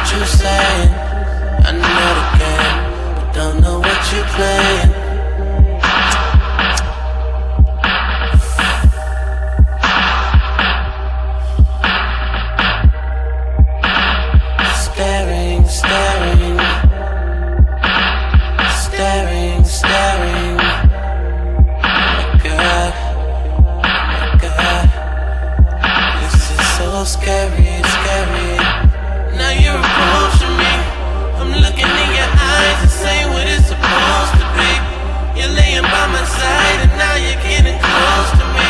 what you saying. I know the game, but don't know what you playing. Staring, staring, staring, staring. Oh my God, this is so scary, scary. Now you're approaching me, I'm looking in your eyes and saying what it's supposed to be. You're laying by my side and now you're getting close to me.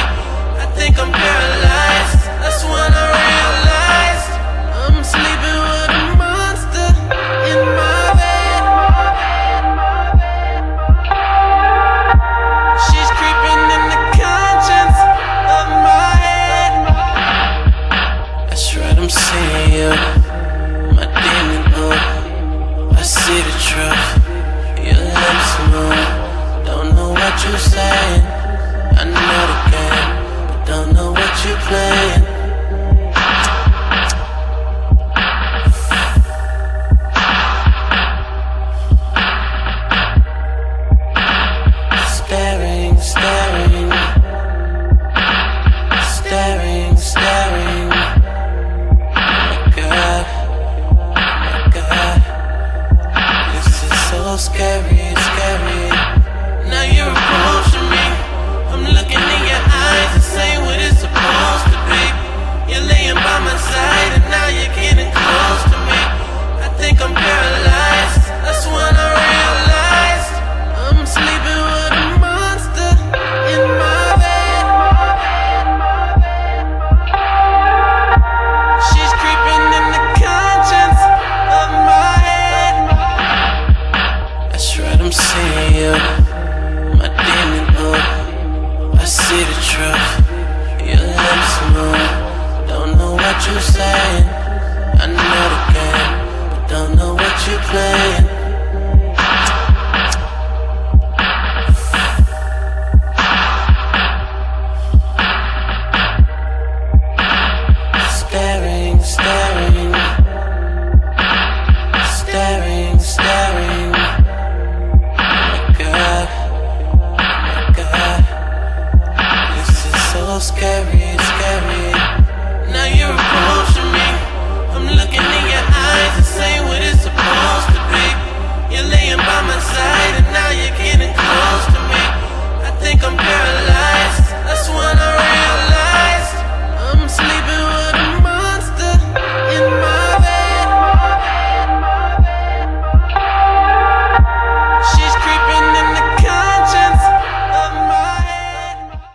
I think I'm paralyzed, that's when I realized I'm sleeping with a monster in my bed. She's creeping in the conscience of my head. That's right, I'm seeing you, my demon boy. I see the truth, your lips move. Don't know what you're saying. I know the game, but don't know what you're playing. Staring, staring, staring, staring. Oh my God, this is so scary, scary. Now you're approaching me, I'm looking in your eyes and saying what it's supposed to be. You're laying by my side and now you're getting close to me. I think I'm paralyzed, that's when I realized I'm sleeping with a monster in my bed. She's creeping in the conscience of my head. That's right, I'm seeing you, my demon boy. I see the truth, your lips move. Don't know what you're saying. I know the game, but don't know what you're playing. Staring, staring, staring, staring. Oh my God, this is so scary, scary. Now you're approaching me, I'm looking